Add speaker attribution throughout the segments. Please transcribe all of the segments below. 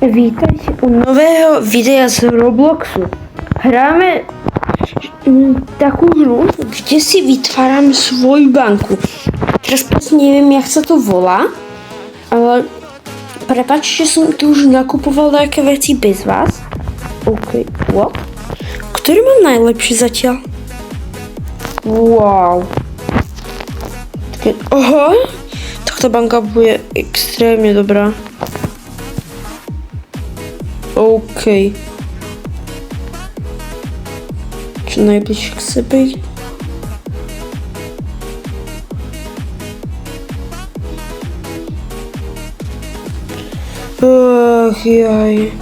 Speaker 1: Vítajte u nového videa z Robloxu. Hráme takú hru, kde si vytváram svoju banku. Teraz presne neviem, jak sa to volá, ale prepáč, že som tu už nakupoval nejaké veci bez vás. OK, what? Ktorý mám najlepší zatiaľ? Wow. Aha, tak tá banka bude extrémne dobrá. OK. Čo najbližšie k sebe. Ach, jaj.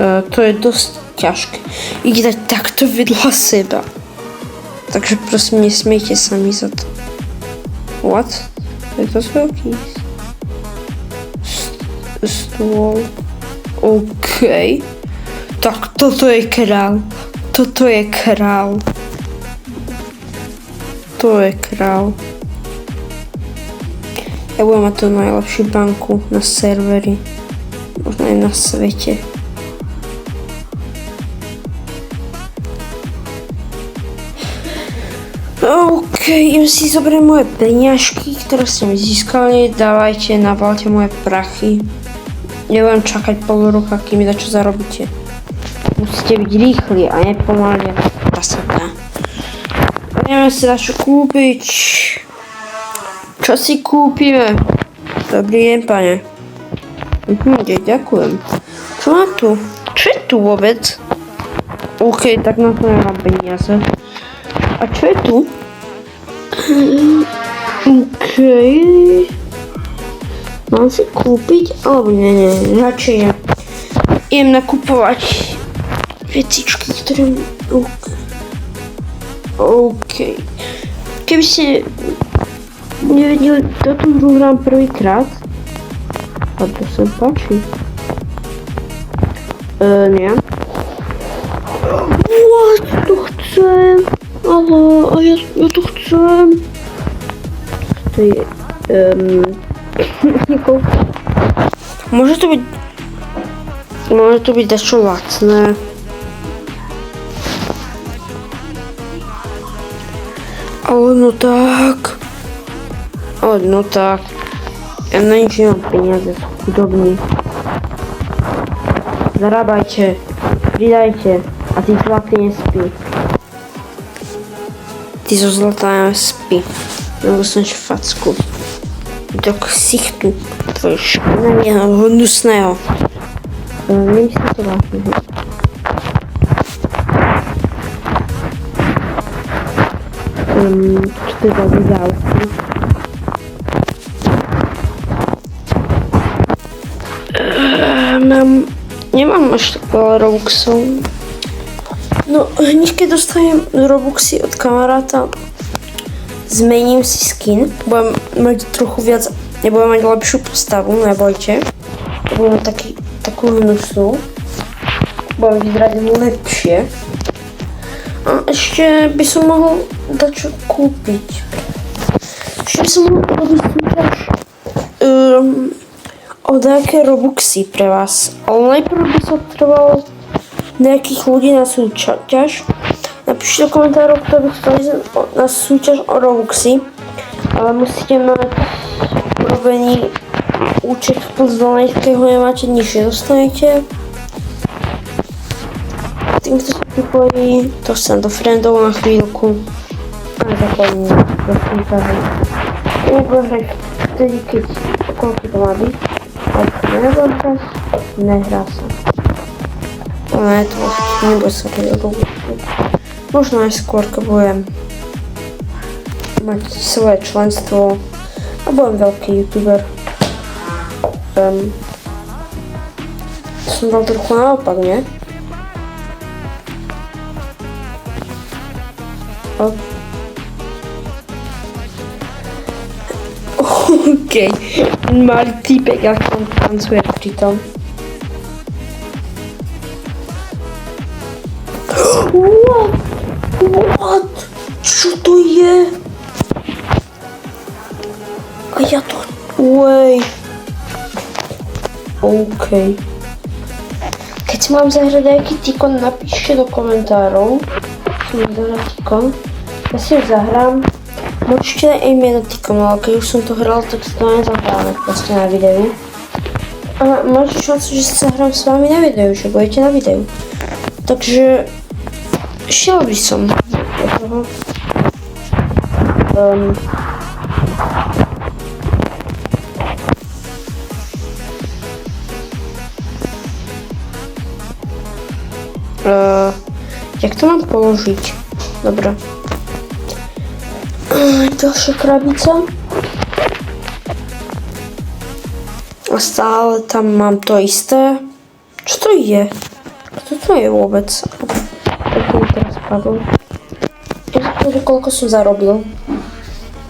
Speaker 1: To je dosť ťažké. Ich dať takto vedľa seba. Takže prosím, nesmiejte sa mi za to. What? Je to veľký stôl. OK. Tak toto je král. Toto je král. To je král. Ja budem mať tú najlepšiu banku na serveri. Možno aj na svete. OK, idem si zobrať moje peniažky, ktoré ste mi získali, dávajte, navalte moje prachy. Nebudem čakať pol roka, kým mi dačo zarobíte. Musíte byť rýchli a nepomalne prasatá. Ideme si dačo kúpiť. Čo si kúpime? Dobrý deň, pane. Ďakujem. Čo mám tu? Čo je tu vôbec? OK, tak na to nemám peniaze. A čo je tu? OK. Mám si kúpiť? Alebo nie, radšej ja. Idem nakupovať vecičky, ktoré... OK. Keby ste nevedeli, toto hru hrám prvýkrát. A to sa páči. Nie. What? To chcem. Ale a ja to chcem. To je... Môže to byť dačo lacné. Ale no tak. Ja na nič nemám peniaze, som chudobný. Zarábajte, pridajte a tí zlatý nespí. Ty zo zlata nespí. Dostaneš facku. Do ksichtu. Tvojho špinavého, hnusného. Nemyslím to vážne. Čo to je za dodávky? Nemám až tak veľa Robuxov. No, hneď keď dostanem Robuxy od kamaráta, zmením si skin. Budem mať trochu viac, nebudem mať lepšiu postavu, nebojte. Budem mať takú hnusnú. Budem vyzerať lepšie. A ešte by som mohol dačo kúpiť. Ešte by som mohol robiť súťaž o nejaké Robuxy pre vás. Ale najprv by som potreboval nejakých ľudí na súťaž. Napíšte do komentárov, kto by chceli na súťaž o Robuxy. Ale musíte mať urobený účet plus donate, keď ho nemáte, nič nedostanete. Tým, kto sa pripojí, to sa do friendov na chvíľku. A zakladím do súťaže. Nebudem hrať vtedy, keď koľko to má byť. Ale keď nebudem hrať, nehrá sa. Ale to nebude sa keď Robuxy. Možno aj skôr, keď budem mať svoje členstvo a budem veľký youtuber. Som dal trochu naopak, nie? Okej. Ten malý týpek, jak on tancuje pritom. What? Čo to je? A ja to... Wait. OK. Keď si mám zahrať nejaký Tikon, napíšte do komentárov. Si mám zahrať Tikon. Ja si ho zahrám. Môžete aj mi do Tikon, ale keď už som to hral, tak si to nezahráme proste na videu. A máte šancu, že sa zahrám s vami na videu, že budete na videu. Takže... Šiel by som do toho. Jak to mám položiť? Dobre. Ďalšia krabica. A stále tam mám to isté. Čo to je? Čo to je vôbec? Tak mi teraz padlo. Že koľko som zarobil.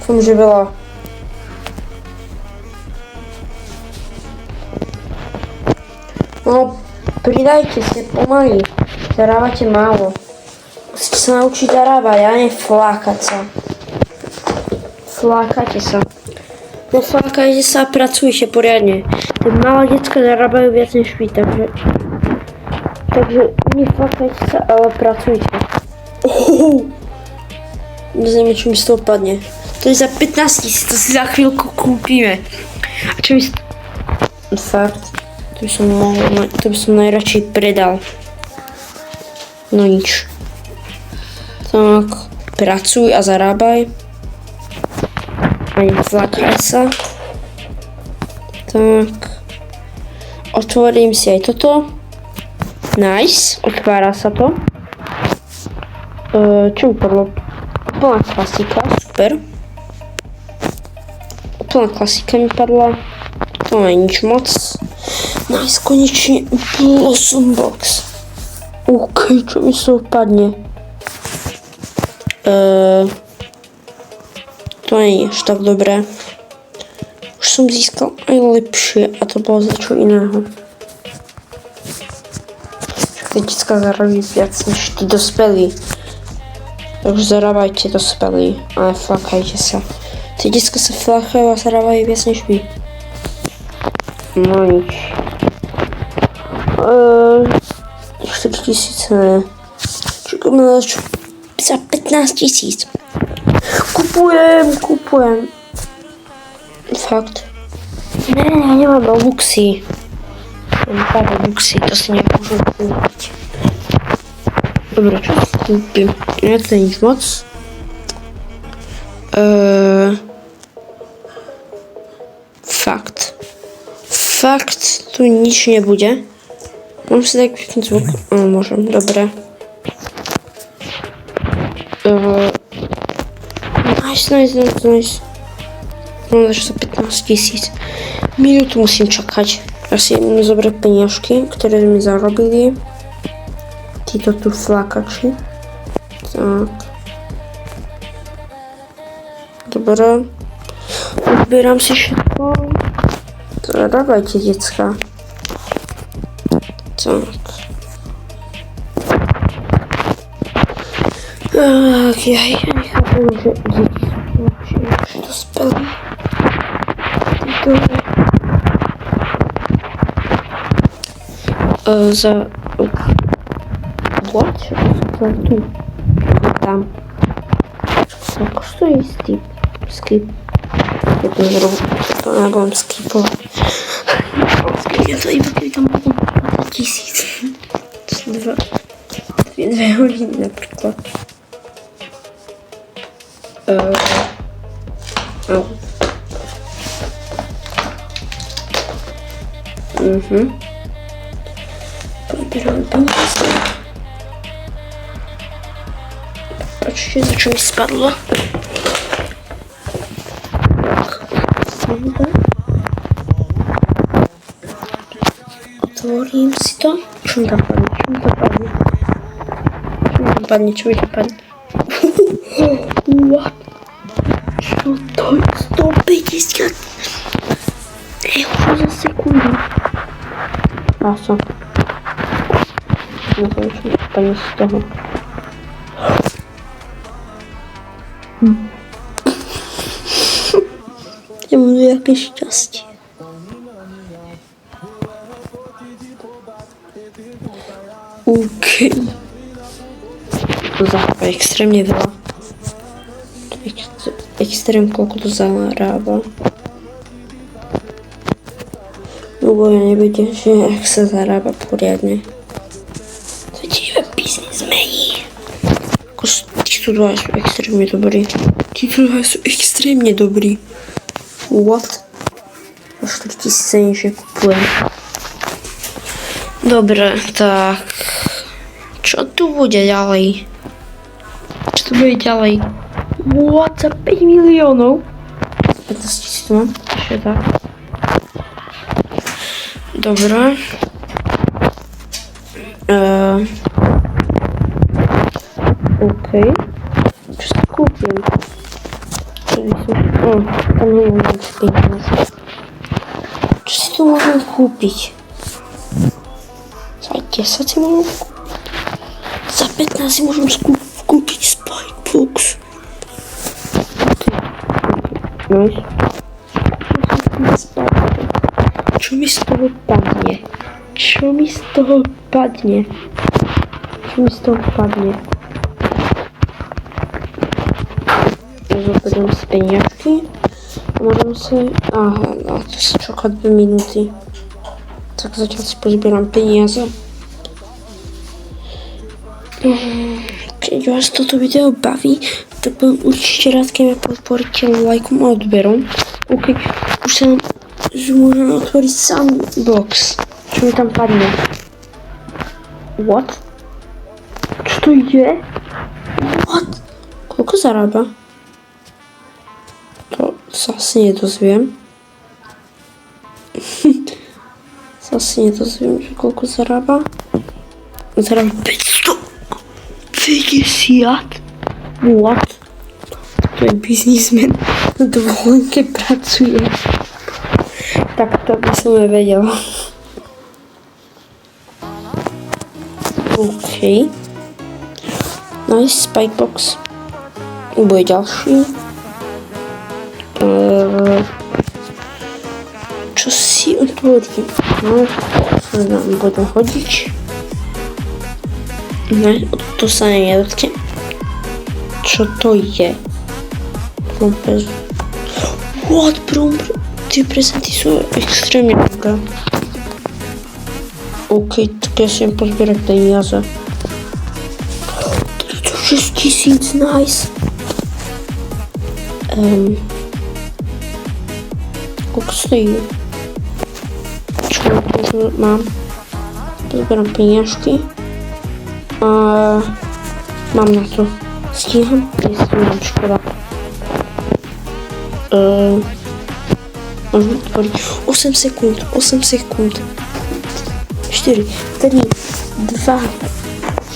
Speaker 1: Dúfam, že veľa. No, pridajte si pomaly. Zarábate málo. Musíte sa naučiť zarábať, a ne flákať sa. Flákate sa. Neflákajte sa a pracujte poriadne. Tie malé decká zarábajú viac než vy, takže neflákajte sa, ale pracujte. Nezviem, čo mi z toho padne. To je za 15 000, to si za chvíľku kúpime. A čo mi z... Fakt, to by som najradšej predal. No nič. Tak, pracuj a zarábaj. A neflákaj sa. Tak. Otvorím si aj toto. Nice, otvára sa to. Čo mi padlo? Úplná klasika, super. Úplná klasika mi padla. To nie je nič moc. Nice, konečne Blossom Box. OK, čo mi z toho padne? To nie je až tak dobré. Už som získal aj lepšie a to bolo za čo iného. Tie decká zarábajú viac než tí dospelí. Takže zarábajte dospelí a neflákajte sa. Tie decká sa flákajú a zarábajú viac než vy. No nič. 4000 ne. Čakáme na čo? Za 15 000. Kupujem. Fakt. Ne, ja nemám Robuxy. Mám pár Robuxy, to si nemôžem kúpiť. Dobre, čo si kúpim? Ja to je nič moc. Fakt, tu nič nebude. Môžem si tak vypnúť zvuk? Môžem, dobre. Nice. Mám za 15 000. Minútu musím čakať. Ja si idem zobrať peniažky, ktoré mi zarobili. Títo tu flákači. Tak. Dobre. Odbieram si všetko. Zarábajte, decka. Tak. Ja nechápem, že deti sú lepšie než dospelí. Za... What? Čo to tu? Tam. Koľko stojí skip? Je to zrobil. To nebudem skipovať. Ja to iba keď tam budem 1000. To sú 2 hodiny napríklad. Pobieram peniaze. Počkej, za čo mi spadlo? Otvorím si to. Čo mi tam padne? Čo mi tam padne? What? Bro, to jest 150 euro za sekundę. A co? No to już chyba nie z tego. Ja mam jakieś szczęście. Okej. To za ekstremnie była. Ekstrem kogo to zaraba. No bo ja nie będzie się jak se zaraba porядnie. To dziwne biznesmeni. Ci tu są ekstremnie dobry. Ci tu są ekstremnie dobry. What? Po 40 się kupuję. Dobra, tak. Co tu będzie dalej? Co tu będzie dalej? What? Za 5 milionów? 15 tu mam? Jeszcze tak. Dobra. Okej. Wszystko kupię. O, tam nie wiem, jak pieniądze. Wszystko można kupić. Co ty możemy kupić? Za 15 możemy kupić Spikebox. Okej. Co mi z tego padnie? Co mi z tego padnie? Co mi z tego padnie? Zapewniam z pieniążki. Możemy sobie... Aha, no to jest trochę 2 minuty. Tak za czas pozbieram pieniądze. Jeśli was to wideo bawi, to uczcie radkiem, jak podporcie lajką odbiorą. Okej, myślałem, że możemy otworzyć sam box. Co mi tam padnie? What? Co to idzie? What? Kogo zarabia? To zaraz nie dozwiem. Zaraz nie dozwiem, że kogo zarabia. Zarabia 150. What? To jest biznesmen. Dwójkę pracuje. Tak to by sobie wiedział. Okej. Nice, Spikebox. Były dalszy. Co si otworzy? No, będą chodzić. No, to same mielutkie. Co to je? Pompez. What, bro? Te prezenty są ekstremnie dobre. Okej, tak ja się pozbieram pieniądze. To jest 10, nice. Kogo stoi? Czemu mam? Pozbieram pieniążki. Mam na to. Skijam? Jest, mam, szkoda. Można otworzyć. 8 sekund. 4, 3, 2,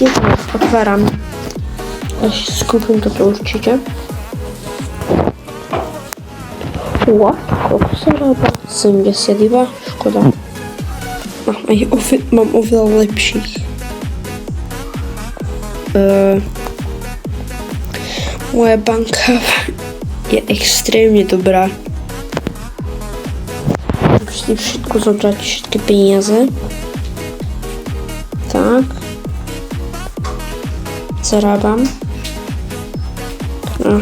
Speaker 1: 1. Otwieram. Ja się skupię, to urczycie. What? Kogo zarabia? Zębia zjadła? Szkoda. Mam o wiele lepszych. Moja banka jest ekstremnie dobra. Muszę wszystko zabrać, wszystkie pieniądze. Tak. Zarabiam.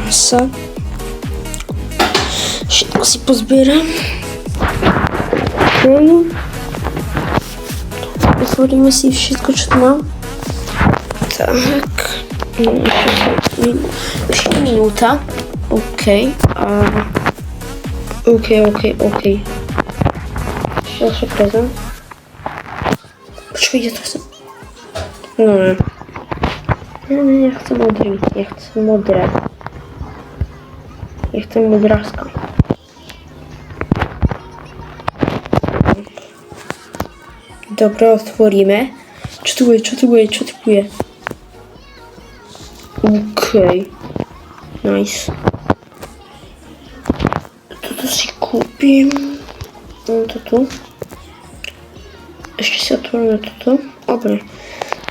Speaker 1: Kasa. Wszystko sobie pozbieram. Okej. Otworimy sobie wszystko, co tu mam. Tak. Jeszcze minuta. Okej. Okej. Jeszcze prezent. Poczekaj, ja to chcę. Nie, ja chcę modry. Ja chcę modre. Ja chcę modraska. Dobra, otworimy. Co tu jest? Okej. Nice. zrobím toto. Ešte si otvoríme toto. Dobre.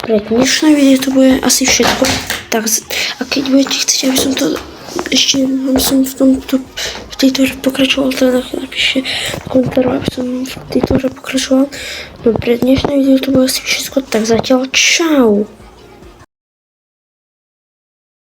Speaker 1: Pre dnešné video to bude asi všetko. Tak, a keď budete chcieť, aby som to ešte, aby som v tejto hre pokračoval, teda napíšte v komentáru, aby som v tejto hre pokračoval. No pre dnešné video to bude asi všetko. Tak zatiaľ čau.